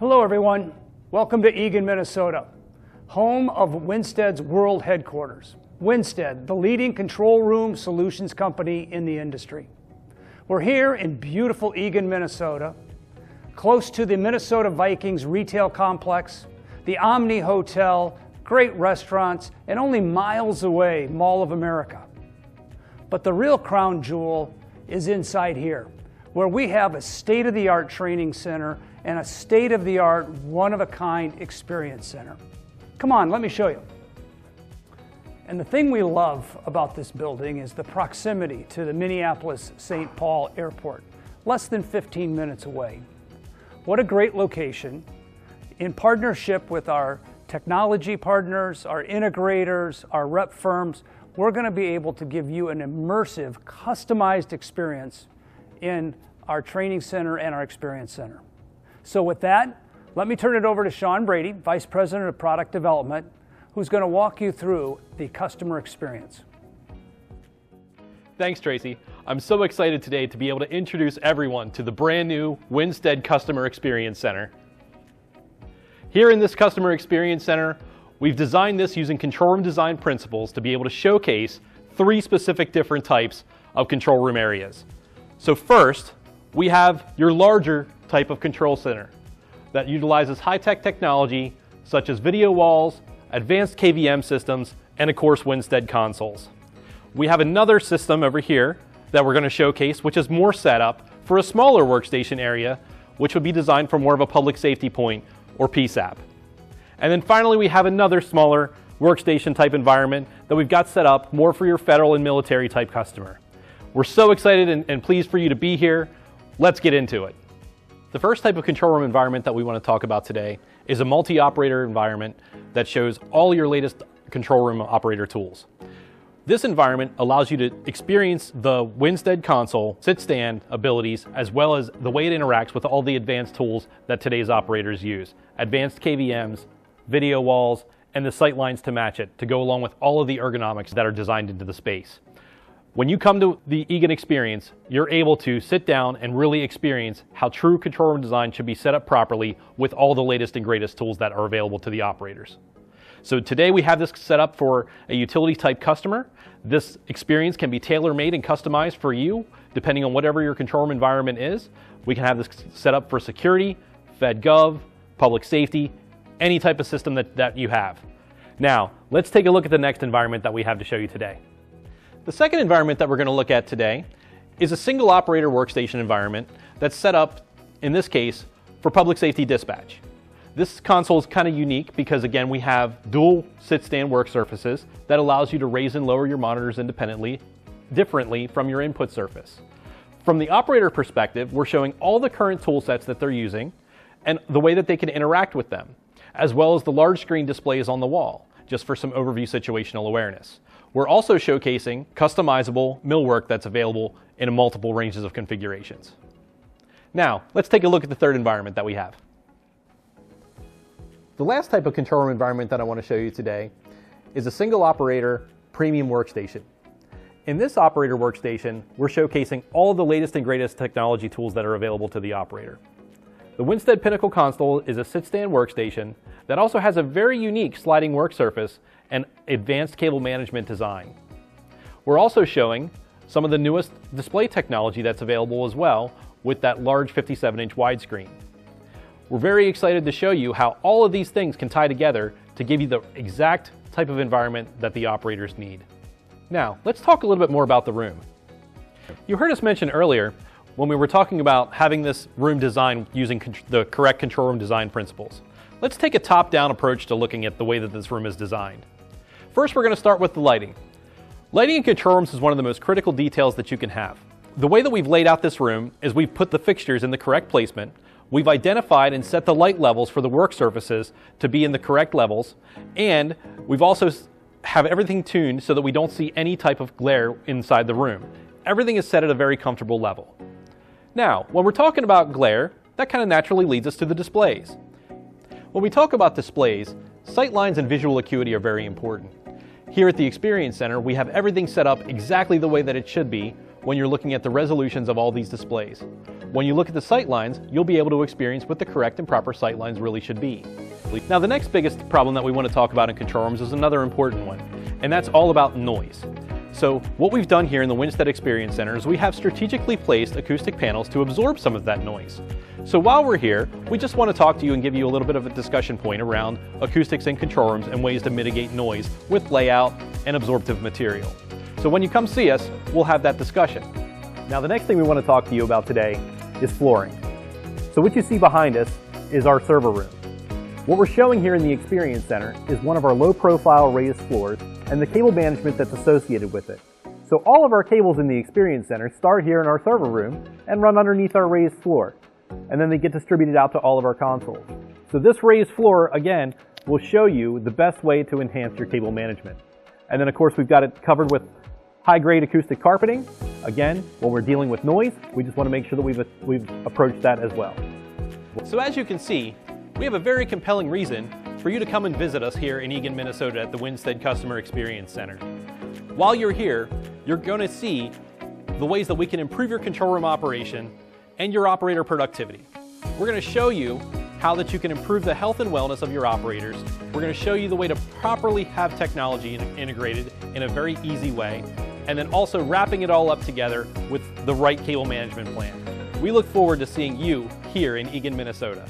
Hello everyone, welcome to Eagan, Minnesota, home of Winsted's world headquarters. Winsted, the leading control room solutions company in the industry. We're here in beautiful Eagan, Minnesota, close to the Minnesota Vikings retail complex, the Omni Hotel, great restaurants, and only miles away, Mall of America. But the real crown jewel is inside here, where we have a state-of-the-art training center and a state-of-the-art, one-of-a-kind experience center. Come on, let me show you. And the thing we love about this building is the proximity to the Minneapolis-St. Paul Airport, less than 15 minutes away. What a great location. In partnership with our technology partners, our integrators, our rep firms, we're going to be able to give you an immersive, customized experience in our training center and our experience center. So with that, let me turn it over to Sean Brady, Vice President of Product Development, who's going to walk you through the customer experience. Thanks, Tracy. I'm so excited today to be able to introduce everyone to the brand new Winsted Customer Experience Center. Here in this Customer Experience Center, we've designed this using control room design principles to be able to showcase 3 specific different types of control room areas. So first, we have your larger type of control center that utilizes high-tech technology such as video walls, advanced KVM systems, and of course Winsted consoles. We have another system over here that we're going to showcase, which is more set up for a smaller workstation area, which would be designed for more of a public safety point or PSAP. And then finally, we have another smaller workstation type environment that we've got set up more for your federal and military type customer. We're so excited and pleased for you to be here. Let's get into it. The first type of control room environment that we want to talk about today is a multi-operator environment that shows all your latest control room operator tools. This environment allows you to experience the Winsted console sit-stand abilities as well as the way it interacts with all the advanced tools that today's operators use. Advanced KVMs, video walls, and the sight lines to match it to go along with all of the ergonomics that are designed into the space. When you come to the Eagan experience, you're able to sit down and really experience how true control room design should be set up properly with all the latest and greatest tools that are available to the operators. So today we have this set up for a utility type customer. This experience can be tailor-made and customized for you depending on whatever your control room environment is. We can have this set up for security, FedGov, public safety, any type of system that you have. Now, let's take a look at the next environment that we have to show you today. The second environment that we're going to look at today is a single operator workstation environment that's set up, in this case, for public safety dispatch. This console is kind of unique because, again, we have dual sit-stand work surfaces that allows you to raise and lower your monitors independently, differently from your input surface. From the operator perspective, we're showing all the current tool sets that they're using and the way that they can interact with them, as well as the large screen displays on the wall, just for some overview situational awareness. We're also showcasing customizable millwork that's available in multiple ranges of configurations. Now, let's take a look at the third environment that we have. The last type of control room environment that I want to show you today is a single operator premium workstation. In this operator workstation, we're showcasing all the latest and greatest technology tools that are available to the operator. The Winsted Pinnacle console is a sit-stand workstation that also has a very unique sliding work surface and advanced cable management design. We're also showing some of the newest display technology that's available as well with that large 57-inch widescreen. We're very excited to show you how all of these things can tie together to give you the exact type of environment that the operators need. Now, let's talk a little bit more about the room. You heard us mention earlier when we were talking about having this room designed using the correct control room design principles. Let's take a top-down approach to looking at the way that this room is designed. First, we're going to start with the lighting. Lighting in control rooms is one of the most critical details that you can have. The way that we've laid out this room is we've put the fixtures in the correct placement, we've identified and set the light levels for the work surfaces to be in the correct levels, and we've also have everything tuned so that we don't see any type of glare inside the room. Everything is set at a very comfortable level. Now, when we're talking about glare, that kind of naturally leads us to the displays. When we talk about displays, sight lines and visual acuity are very important. Here at the Experience Center, we have everything set up exactly the way that it should be when you're looking at the resolutions of all these displays. When you look at the sight lines, you'll be able to experience what the correct and proper sight lines really should be. Now, the next biggest problem that we want to talk about in control rooms is another important one, and that's all about noise. So what we've done here in the Winsted Experience Center is we have strategically placed acoustic panels to absorb some of that noise. So while we're here, we just want to talk to you and give you a little bit of a discussion point around acoustics in control rooms and ways to mitigate noise with layout and absorptive material. So when you come see us, we'll have that discussion. Now, the next thing we want to talk to you about today is flooring. So what you see behind us is our server room. What we're showing here in the Experience Center is one of our low-profile raised floors and the cable management that's associated with it. So all of our cables in the Experience Center start here in our server room and run underneath our raised floor, and then they get distributed out to all of our consoles. So this raised floor, again, will show you the best way to enhance your cable management. And then, of course, we've got it covered with high-grade acoustic carpeting. Again, when we're dealing with noise, we just want to make sure that we've approached that as well. So as you can see, we have a very compelling reason for you to come and visit us here in Eagan, Minnesota at the Winsted Customer Experience Center. While you're here, you're going to see the ways that we can improve your control room operation and your operator productivity. We're going to show you how that you can improve the health and wellness of your operators. We're going to show you the way to properly have technology integrated in a very easy way, and then also wrapping it all up together with the right cable management plan. We look forward to seeing you here in Eagan, Minnesota.